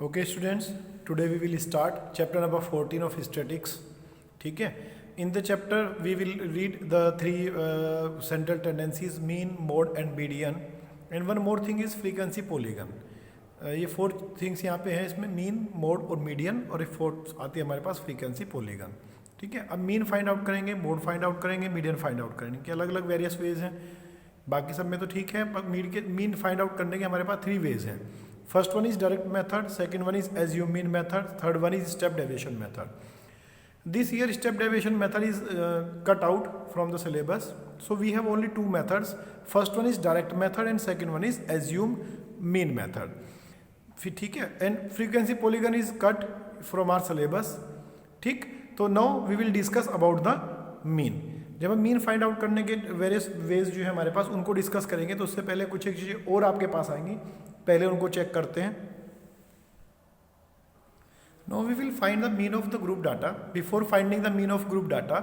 Okay students, today we will start chapter number 14 of statics. ठीक है. In the chapter we will read the three central tendencies, mean, mode and median, and one more thing is frequency polygon. ये 4 things यहाँ पे हैं, इसमें mean, mode और median, और एक 4 आती है हमारे पास फ्रीक्वेंसी पॉलीगन. ठीक है. अब मीन फाइंड आउट करेंगे, मोड फाइंड आउट करेंगे, मीडियन फाइंड आउट करेंगे, कि अलग अलग वेरियस वेज हैं. बाकी सब में तो ठीक है, पर मीन फाइंड आउट करने के हमारे पास 3 वेज हैं. First one is direct method, second one is assume mean method, third one is step deviation method. This year step deviation method is cut out from the syllabus, so we have only 2 methods. First one is direct method and second one is assume mean method. फिर ठीक है. And frequency polygon is cut from our syllabus. ठीक. तो now we will discuss about the mean. जब हम mean find out करने के various ways जो है हमारे पास, उनको डिस्कस करेंगे, तो उससे पहले कुछ एक चीज़ें और आपके पास आएंगी. पहले उनको चेक करते हैं. Now we will find the mean of the group data. Before finding the mean of group data,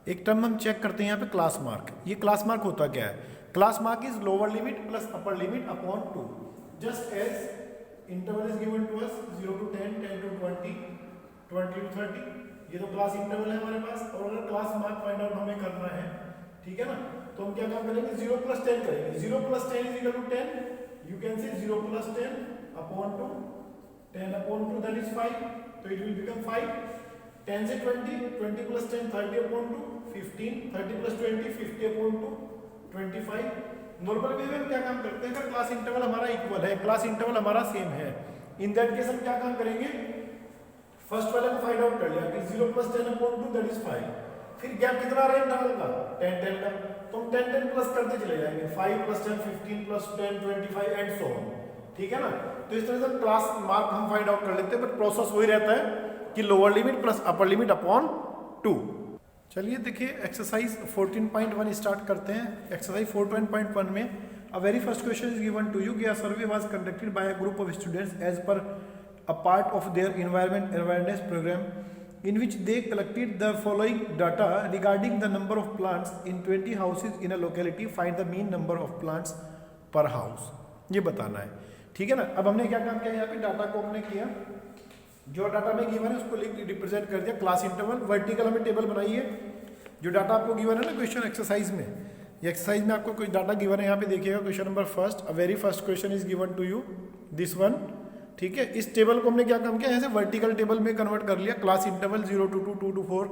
एक टर्म हम चेक करते हैं यहाँ पे, क्लास मार्क. ये क्लास मार्क होता क्या है? Class mark is lower limit plus upper limit upon 2. Just as interval is given to us 0 to 10, 10 to 20, 20 to 30. ये तो क्लास इंटरवल है हमारे पास. और अगर क्लास मार्क फाइंड आउट हमें करना है, ठीक है ना, तो हम क्या काम करेंगे? 0 plus 10 करेंगे. 0 plus 10 is equal to 10. You can say 0 plus 10 upon 2. 10 upon 2, that is 5. So it will become 5. 10 से 20, 20 plus 10, 30 upon 2, 15. 30 plus 20, 50 upon 2, 25. Normal way में हम क्या काम करते हैं? अगर क्लास इंटरवल हमारा इक्वल है, क्लास इंटरवल हमारा सेम है, इन दैट केस हम क्या काम करेंगे? फर्स्ट वाले को फाइंड आउट कर लिया कि 0 plus 10 upon 2, that is 5. फिर गैप कितना रहा है इंटरवल का? 10 10 का. तो हम 10 10 प्लस करते चले जाएंगे. 5 plus 10, 15 plus 10, 25 and so on. ठीक है ना. तो इस तरह से क्लास मार्क हम फाइंड आउट कर लेते हैं, बट प्रोसेस वही रहता है कि lower limit plus upper limit upon 2. चलिए देखिए, एक्सरसाइज 14.1 स्टार्ट करते हैं. एक्सरसाइज 14.1 में a very first question is given to you कि a survey was conducted by a group of students as per a part of their environment awareness programme, in which they collected the following data regarding the number of plants in 20 houses in a locality. Find the mean number of plants per house. ये बताना है. ठीक है ना. अब हमने क्या काम किया? यहाँ पे डाटा को हमने किया, जो डाटा में गिवन है उसको रिप्रेजेंट कर दिया. क्लास इंटरवल वर्टिकल हमें टेबल बनाई है. जो डाटा आपको गिवन है ना क्वेश्चन एक्सरसाइज में, ये एक्सरसाइज में आपको कुछ डाटा गिवन है. यहाँ पे देखिएगा question number first, a very first question is given to you, this one. ठीक है. इस टेबल को हमने क्या काम किया? ऐसे वर्टिकल टेबल में कन्वर्ट कर लिया. Class interval 0 to 2, 2 to 4,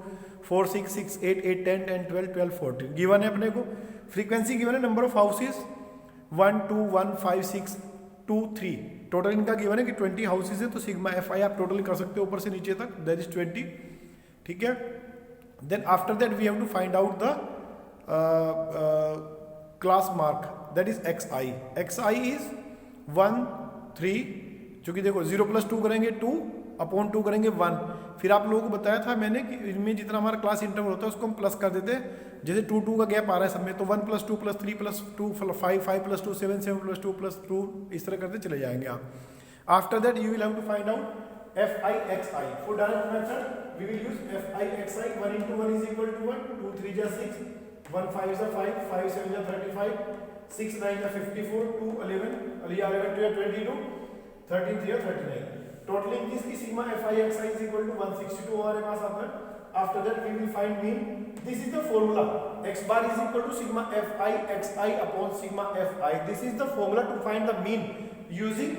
4 6 6 8 8 10 10 12 12 14 given है अपने को. फ्रीक्वेंसी गिवन है, नंबर ऑफ हाउसेस 1 2 1 5 6 2 3. टोटल इनका गिवन है कि 20 हाउसेस है, तो सिग्मा एफ आई आप टोटल कर सकते हो ऊपर से नीचे तक, दैट इज 20. ठीक है. Then after that we have to find out the class mark, that is x i. X i is 1 3, क्योंकि देखो 0 plus 2 करेंगे 2 अपॉन 2 करेंगे 1. फिर आप लोगों को बताया था मैंने कि इनमें जितना हमारा क्लास इंटरवल होता है उसको हम प्लस कर देते हैं. जैसे 2 2 का गैप आ रहा है सब में, तो 1 plus 2 plus 3 plus 2 5 5 plus 2 7 7 plus 2 plus 2, इस तरह करते चले जाएंगे आप. After that you will have to find out f i x i. For direct method we will use f i x i. 1 into 1 is equal to 1, 2 3 जा 6, 1 5 जा 5, 5 7 जा 35, 6 9 जा 54, 2 11, 11 2 जा 22, 13 3 39. टोटलिंग इसकी sigma F i x i is equal to 162 हमारे पास आता है. After that we will find mean. This is the formula. X bar is equal to sigma F i x i upon sigma F i. This is the formula to find the mean using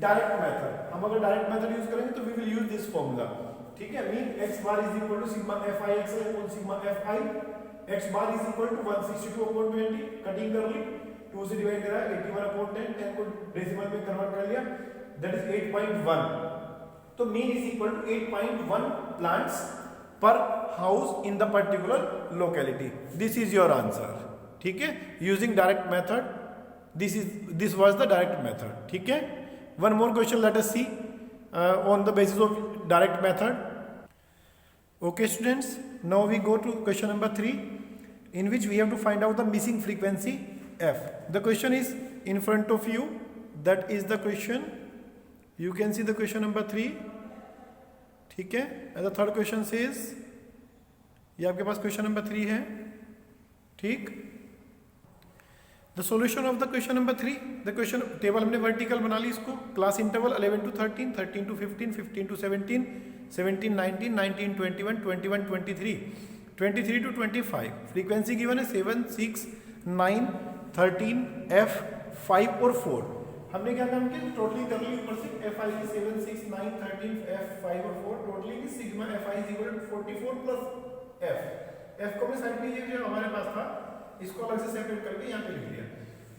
direct method. हम अगर direct method use करेंगे तो we will use this formula. ठीक है. Mean x bar is equal to sigma F i x i upon sigma F i. X bar is equal to 162 upon 20. Cutting कर ली, 2 से divide करा, 81 upon 10, 10 को decimal में कन्वर्ट कर लिया, that is 8.1. तो mean is equal to 8.1 plants per house in the particular locality. This is your answer. ठीक है. Using direct method, this was the direct method. ठीक है. One more question let us see on the basis of direct method. Okay students, now we go to question number 3, in which we have to find out the missing frequency f. The question is in front of you, that is the question. You can see the question number 3. ठीक है. And the third question says, ये आपके पास question number 3 है. ठीक. The solution of the question number 3, the question table हमने vertical बना ली इसको, class interval 11 to 13, 13 to 15, 15 to 17, 17 19, 19 21, 21 23, 23 to 25, frequency given है 7 6 9 13 F 5 और 4। हमने क्या काम किया, टोटली कर ली ऊपर से एफ आई 7 6 9 13 F 5 और 4, टोटली की sigma F i is equal to 44 plus f को मैं साइड में जो हमारे पास था इसको अलग से सेपरेट करके यहाँ पे लिख दिया।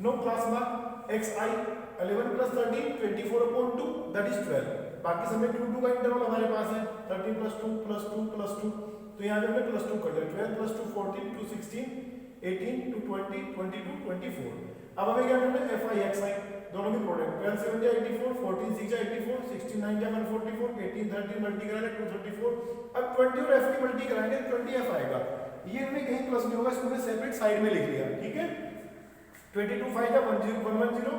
No class mark x i 11 plus 13 24/2 that is 12, बाकी सब में 2 2 का इंटरवल हमारे पास है 13 प्लस 2 प्लस 2 प्लस 2, तो यहाँ पे हमने प्लस 2 कर दिया, 12 प्लस 2 14 2 16 18 2 20 22 24। अब हमें क्या करना है, एफ आई एक्स आई दोनों की प्रोडक्ट, 12 7 जा 84, 14 6 जा 84, 16 9 जा 144, 18 13 मल्टी कराएंगे 234, अब 20 और f की मल्टी कराएंगे 20f आएगा। ये हमने कहीं प्लस नहीं होगा, इसको मैं सेपरेट साइड में लिख लिया, ठीक है। 22 5 जा 110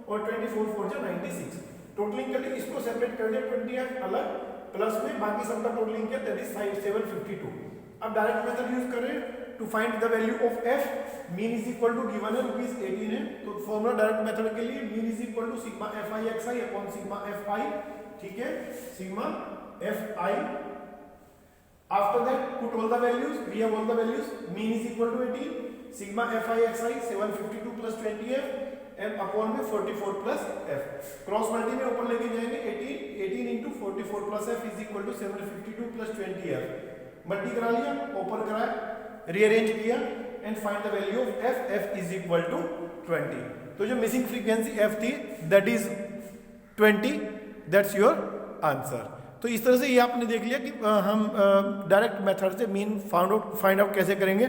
और 24 4 जा 96, टोटलिंग कर ली, इसको सेपरेट कर दिया 20f अलग प्लस में, बाकी सबका टोटलिंग किया दैट इज 752। अब डायरेक्ट मेथड यूज करें to find the value of f, mean is equal to given है ₹18 है, तो फॉर्मूला डायरेक्ट मेथड के लिए mean is equal to sigma F i x i upon sigma F i, ठीक है, sigma F i. After that put all the values, we have all the values, mean is equal to 18, sigma F i x i 752 plus 20f M upon में 44 plus f, cross multi में ऊपर लेके जाएंगे 18 into 44 plus f is equal to 752 plus 20f, multi करा लिया, ऊपर कराया, rearrange किया and find the value of f is equal to 20। तो जो मिसिंग फ्रीक्वेंसी f थी that is 20, that's your answer. तो इस तरह से ये आपने देख लिया कि हम डायरेक्ट मेथड से मीन फाइंड आउट कैसे करेंगे,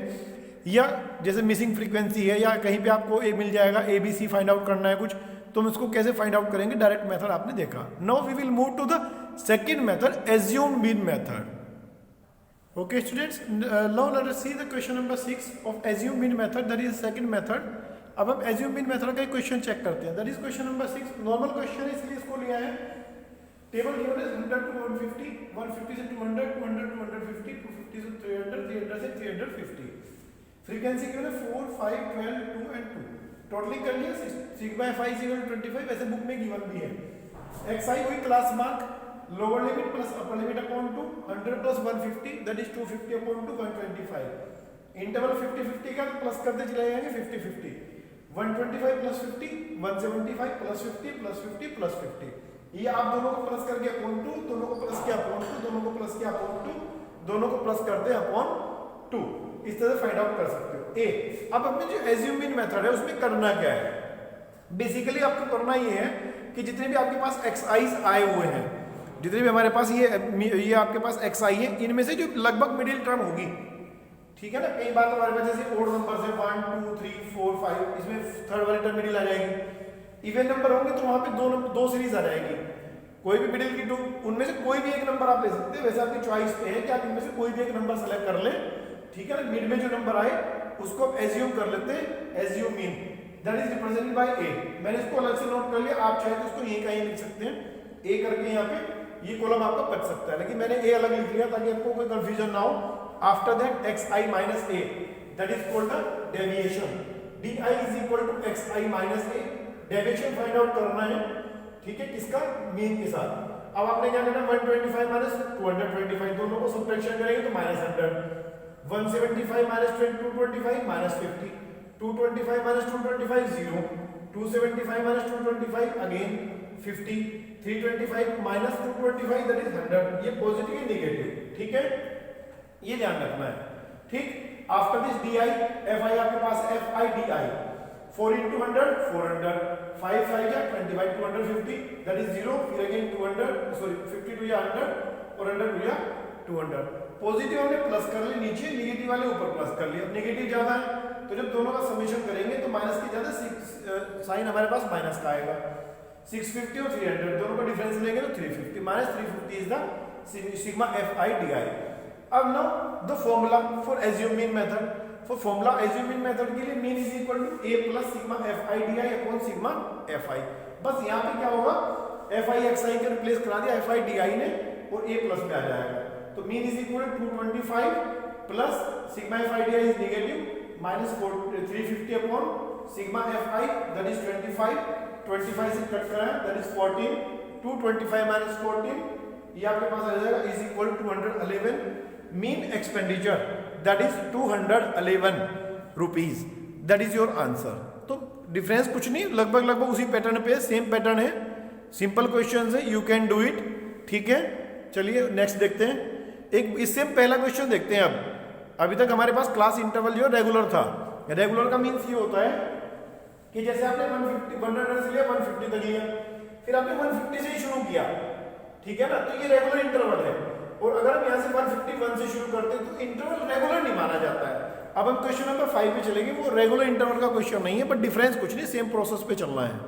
या जैसे मिसिंग फ्रीक्वेंसी है या कहीं पे आपको ए मिल जाएगा ABC फाइंड आउट करना है कुछ, तो हम इसको कैसे फाइंड आउट करेंगे, डायरेक्ट मेथड आपने देखा। Now we will move to the second method, assume mean method. Okay students, now let us see the question number 6 of assume mean method, that is second method। अब हम assume mean method का एक question check करते हैं, that is question number 6, normal question है इसलिए इसको लिया है। टेबल गिवन है 100 to 150, 150 से 200, 200 to 150, 250 से 300, 300 से 350, फ्रीक्वेंसी गिवन है 4 5 12 2 and 2, टोटलिंग कर लिया, सिग्मा एफ आई 25, वैसे बुक में गिवन भी है। एक्स आई हुई class mark, lower limit plus upper limit upon 2, 100 plus 150 that is 250 upon 2 125, interval 50 50 का प्लस करते चले जाएंगे 50 50, 125 प्लस 50 175 प्लस 50 प्लस 50 प्लस 50, ये आप दोनों को प्लस करके अपॉन 2, दोनों को प्लस किया अपॉन 2, दोनों को प्लस किया अपॉन 2, दोनों को प्लस करते हैं अपॉन 2, इस तरह से फाइंड आउट कर सकते हो। ए अब अपने जो एज्यूम मीन मेथड है उसमें करना क्या है, बेसिकली आपको करना ये है कि जितने भी आपके पास एक्स आईज आए हुए हैं, जितने भी हमारे पास ये आपके पास एक्स आई है, इनमें से जो लगभग मिडिल टर्म होगी, ठीक है ना, कई बार हमारे पास जैसे ओड नंबर है 1 2 3 4 5, इसमें थर्ड वाली टर्म मिडिल आ जाएगी। इवन नंबर होंगे तो वहां पे दो सीरीज आ जाएगी, कोई भी मिडिल की 2, उनमें से कोई भी एक नंबर आप ले सकते हैं, वैसे आपकी चॉइस पे है कि आप इनमें से कोई भी एक नंबर सेलेक्ट कर ले, ठीक है ना। मिड में जो नंबर आए उसको आप एज्यूम कर लेते हैं, assume mean that is represented by A. मैंने इसको अलग से नोट कर लिया, आप चाहे तो इसको यहीं कहीं लिख सकते हैं, ए करके यहाँ पे ये कॉलम आपका बच सकता है, लेकिन मैंने ए अलग लिख लिया ताकि आपको कोई कंफ्यूजन ना हो। After that x I minus a that is called the deviation, d I is equal to x I minus a, deviation find out करना है, ठीक है, किसका, मीन के साथ। अब आपने क्या करना है, 125 माइनस 225, दोनों को सब्ट्रैक्शन करेंगे तो -100, 175 minus 225 minus 50, 225 minus 225 0, 275 minus 225 again 50, 325 minus 225 that is 100, ये पॉजिटिव या नेगेटिव, ठीक है, ये ध्यान रखना है, ठीक। After this D I F I आपके पास F I D I 4 into 100 400, 5 5 या 25 250 दैट इज 0, फिर अगेन 200 सॉरी 52 या 100 और 100 या 200, पॉजिटिव वाले प्लस कर लिए नीचे, नेगेटिव वाले ऊपर प्लस कर लिए। अब नेगेटिव ज्यादा है तो जब दोनों का समेशन करेंगे तो माइनस की ज्यादा साइन हमारे पास माइनस का आएगा, 650 और 300 दोनों का डिफरेंस लेंगे तो 350, minus 350 is the sigma F I D I. अब now the formula for assume mean method, for formula assume mean method के लिए mean is equal to A plus sigma F I D I upon sigma F I. बस यहाँ पे क्या होगा, F i x आई का replace करा दिया एफ आई डी आई ने और ए प्लस में आ जाएगा, तो mean is equal to 225 plus sigma F I D I is negative minus 350 upon sigma F i that is 25, 25 से कट कराएं दैट इज 14, 225 माइनस 14 ये आपके पास आ जाएगा is equal 211। Mean expenditure that is 211 rupees, that is your answer. तो difference कुछ नहीं, लगभग उसी पैटर्न पे, सेम पैटर्न है, सिंपल क्वेश्चन है, यू कैन डू इट। ठीक है, चलिए नेक्स्ट देखते हैं। एक इससे पहला क्वेश्चन देखते हैं। अब अभी तक हमारे पास क्लास इंटरवल जो रेगुलर था, रेगुलर का मीन्स ये होता है कि जैसे आपने 100 से लिया 150 तक लिया, फिर आपने 150 से ही शुरू किया, ठीक है ना, तो ये रेगुलर इंटरवल है। और अगर हम यहाँ से 151 से शुरू करते हैं तो इंटरवल रेगुलर नहीं माना जाता है। अब हम क्वेश्चन नंबर 5 पे चलेंगे, वो रेगुलर इंटरवल का क्वेश्चन नहीं है, बट डिफरेंस कुछ नहीं, सेम प्रोसेस पे चलना है।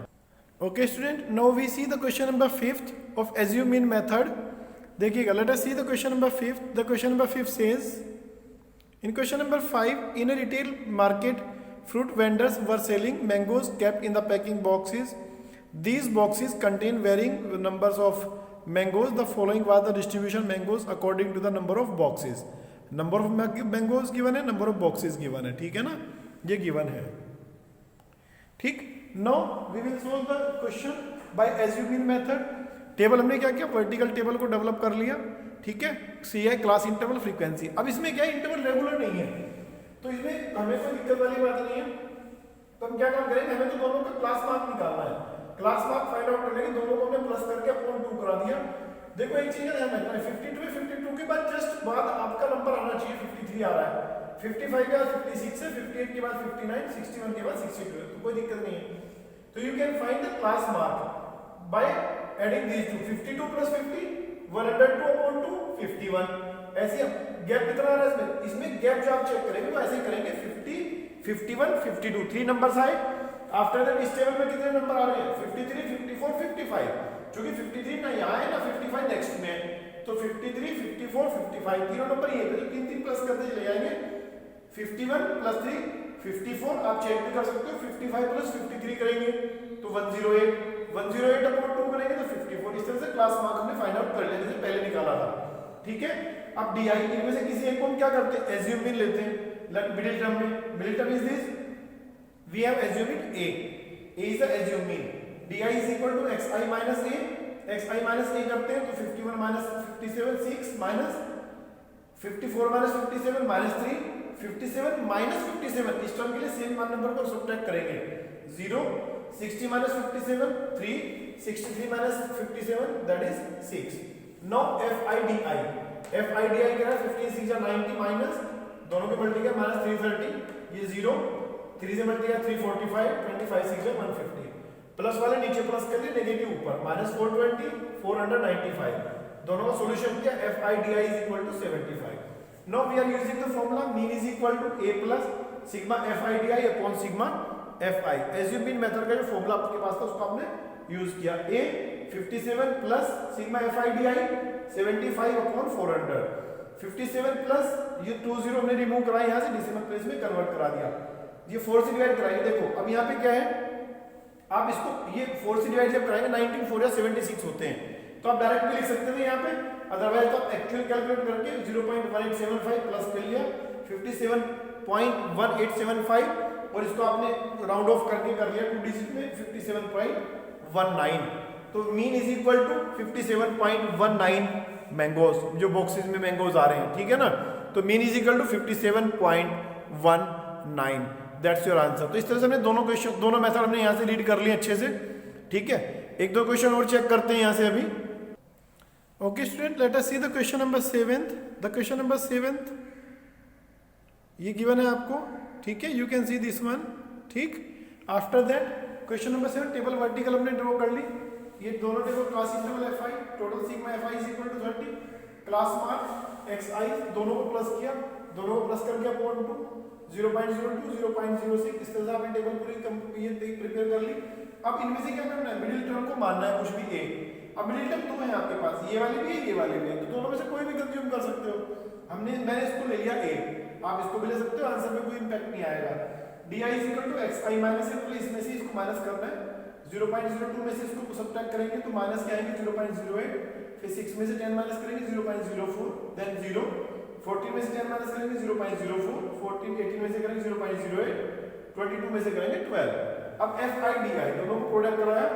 Okay student, now we see the question number 5 of assume mean method. देखिएगा, let us see the question number 5। The question number 5 says in question number 5, in a retail market, fruit vendors were selling mangoes kept in the packing boxes. These boxes contain varying numbers of mangoes. The following was the distribution mangoes according to the number of boxes. Number of mangoes given है, number of boxes given है, ठीक है ना, ये given है। ठीक, now we will solve the question by assuming method। Table हमने क्या किया, वर्टिकल टेबल को डेवलप कर लिया, ठीक है, सी है क्लास इंटरवल फ्रीक्वेंसी। अब इसमें क्या है, इंटरवल रेगुलर नहीं है, तो इसमें हमें कोई दिक्कत वाली बात नहीं है। तो हम क्या काम करेंगे, हमें तो दोनों का क्लास मार्क निकालना है। क्लास मार्क फाइंड आउट करने के दोनों को हमने प्लस करके अपॉन 2 करा दिया। देखो एक चीज ध्यान रखना है, 52 52 के बाद जस्ट बाद आपका नंबर आना चाहिए, 53 आ रहा है, 55 के बाद 56 है, 58 के बाद 59, 61 के बाद 62, तो कोई दिक्कत नहीं है। तो you can find the class mark by adding these two, 52 plus 50 102 upon 2 51। ऐसे गैप कितना आ रहा है इसमें, इसमें गैप जो आप चेक करेंगे तो ऐसे ही करेंगे, 50 51 52 3 नंबर्स आए। आफ्टर दैट इस टेबल में कितने नंबर आ रहे हैं, 53 54 55, क्योंकि 53 ना यहाँ है ना 55 नेक्स्ट में, तो 53 54 55 तीनों नंबर ये है, तो 3 प्लस करते चले जाएंगे, 51 प्लस 3 54, आप चेक भी कर सकते हो, 55 प्लस 53 करेंगे तो 108 108 अपॉन 2 करेंगे तो 54। इस तरह से क्लास मार्क हमने फाइंड आउट कर लिया, जैसे पहले निकाला था, ठीक है। अब डी आई इनमें से किसी एक को हम क्या करते हैं, एज्यूम मीन लेते हैं। मिडिल टर्म में, middle term is this, we have assumed A is the assume mean, D I is equal to x I minus A, X I minus A करते हैं तो 51 minus 57 6 minus 54 minus 57 minus 3 57 minus 57, इस term के लिए same one number को subtract करेंगे, 0 60 minus 57 3 63 minus 57 that is 6। now FIDI क्या है, 15 6 90 माइनस दोनों के मल्टीप्लाई माइनस 330, ये 0 3 से मल्टीप्लाई 345 25 6 150, प्लस वाले नीचे प्लस कर लिए, नेगेटिव ऊपर माइनस 420 495, दोनों का सॉल्यूशन किया, FIDI is equal to 75। now we are using the formula mean is equal to a plus sigma FIDI upon sigma FI। Assume mean method का जो फॉर्मूला आपके पास था उसको आपने यूज किया, a 57 plus sigma FIDI 75 upon 400, 57 plus ये 20 हमने remove कराया, यहाँ से डेसिमल प्लेस में कन्वर्ट करा दिया, ये 4 से डिवाइड कराएंगे। देखो अब यहाँ पे क्या है, आप इसको ये 4 से डिवाइड जब कराएंगे 19 4 या 76 होते हैं, तो आप डायरेक्ट भी लिख सकते थे यहाँ पे, अदरवाइज तो आप एक्चुअल कैलकुलेट करके 0.1875 प्लस कर लिया 57.1875 और इसको आपने राउंड ऑफ करके कर लिया 2 डिजिट में 57.19, तो mean is equal to 57.19 mangoes, जो बॉक्सेस में मैंगोज आ रहे हैं, ठीक है ना, तो mean is equal to 57.19, that's your answer. तो इस तरह से हमने दोनों क्वेश्चन, दोनों मेथड हमने यहाँ से रीड कर लिए अच्छे से, ठीक है। एक दो क्वेश्चन और चेक करते हैं यहाँ से अभी। Okay student, let us see the question number 7। The question number 7 ये गिवन है आपको, ठीक है, you can see this one, ठीक। After that question number 7 table vertical हमने ड्रॉ कर ली, ये दोनों table class interval FI, total sigma FI is equal to 30, class mark XI दोनों को प्लस किया, दोनों को प्लस करके अपॉन 2 0.02 0.06, इस तरह से आपने टेबल पूरी प्रिपेयर कर ली। अब इनमें से क्या करना है, मिडिल टर्म को मानना है कुछ भी a। अब मिडिल टर्म दो है आपके पास, ये वाली भी है ये वाली भी है, तो दोनों में से कोई भी कंज्यूम कर सकते हो। मैंने इसको ले लिया a, आप इसको भी ले सकते हो, आंसर में कोई इंपैक्ट नहीं आएगा। D i equal to x I minus है, तो इसमें से इसको माइनस करना है, 0.02 में से इसको सब्ट्रैक्ट करेंगे तो माइनस क्या आएंगे 0.08, फिर 6 में से 10 माइनस करेंगे 0.04, देन 0, 14 में से 10 माइनस करेंगे 0.04, 14 18 में से करेंगे 0.08, 22 में से करेंगे 12। अब FIDI दोनों को प्रोडक्ट कराया,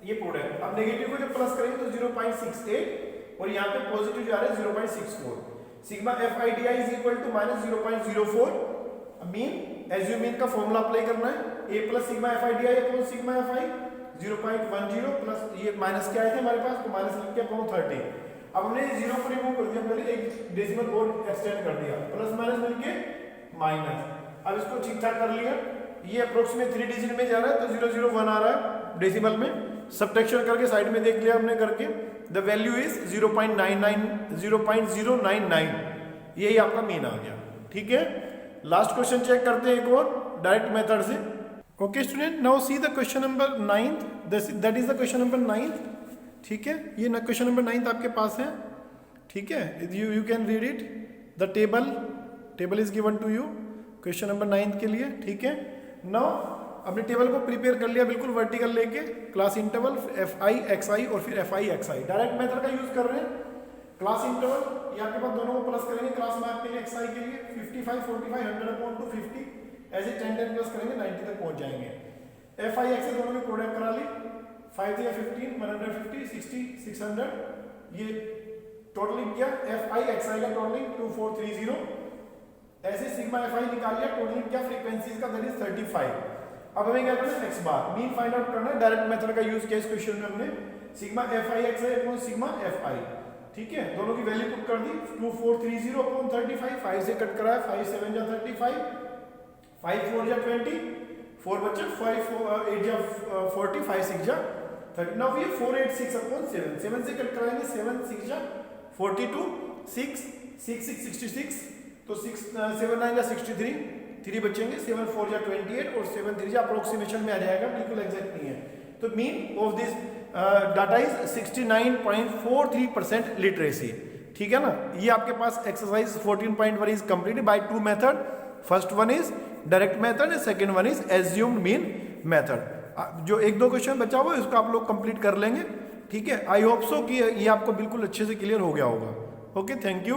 ये प्रोडक्ट। अब नेगेटिव को जब प्लस करेंगे तो 0.68 और यहाँ पे पॉजिटिव जा रहा है 0.64। Sigma FIDI is equal to minus 0.04। Mean assume mean का फॉर्मूला अप्लाई करना है, a plus sigma FIDI upon sigma FI 0.10 plus ये माइनस क्या आए थे हमारे पास, तो माइनस लिख के अपॉन 30। अब हमने 0 को रिमूव कर दिया, पहले एक डेसिमल और एक्सटेंड कर दिया, प्लस माइनस मिलके माइनस। अब इसको ठीक ठाक कर लिया, ये अप्रोक्सीमेट 3 डिजिट में जा रहा है तो 001 आ रहा है डेसिमल में। सब्ट्रैक्शन करके साइड में देख लिया हमने करके, द वैल्यू इज 0.099, यही आपका मीन आ गया। ठीक है, लास्ट क्वेश्चन चेक करते हैं एक और डायरेक्ट मेथड से। Okay student, now see the question number 9th, that is the question number 9th। ठीक है, ये क्वेश्चन नंबर 9th आपके पास है। ठीक है, you can read it, the table is given to you question number 9th के लिए। ठीक है, नाउ अपने टेबल को प्रिपेयर कर लिया बिल्कुल वर्टिकल लेके, क्लास इंटरवल FI XI और फिर FI XI डायरेक्ट मेथड का यूज कर रहे हैं। क्लास इंटरवल ये आपके पास दोनों को प्लस करेंगे, क्लास मार्क के लिए XI के लिए 55 45 100/250 ऐसे 10 प्लस करेंगे 90 तक पहुंच जाएंगे। FI XI दोनों की प्रोडक्ट करा ली, 5 या 15 150 60 600, ये टोटलिंग किया। FI XI का टोटलिंग 2430, ऐसे सिग्मा FI निकाल लिया, टोटलिंग क्या फ्रीक्वेंसीज का, दैट इज 35। अब हमें क्या करना है, x बार मीन फाइंड आउट करना है। डायरेक्ट मेथड का यूज किया इस क्वेश्चन में हमने, sigma FI XI upon sigma FI। ठीक है, दोनों की वैल्यू पुट कर दी, 2430 अपॉन 35, 5 से कट कराया, 5 7 जा 35, 5 4 जा 20, 4 बचे, 5 8 जा 40, 5 6 जा 30। नाउ ये 486 अपॉन 7, 7 से कट कराएंगे, 7 6 जा 42, 6 6 6 66, तो 6 7 9 जा 63, 3 बचेंगे, 7 4 जा 28 और 7 3 जा अप्रोक्सीमेशन में आ जाएगा, बिल्कुल एग्जैक्ट नहीं है। तो mean of this data is 69.43% literacy. ठीक है ना, ये आपके पास exercise 14.1 is completed by 2 method. First one is direct method, second one is assumed mean method. जो 1-2 क्वेश्चन बचा हुआ है उसको आप लोग कंप्लीट कर लेंगे। ठीक है, आई होप सो कि ये आपको बिल्कुल अच्छे से क्लियर हो गया होगा। Okay, thank you.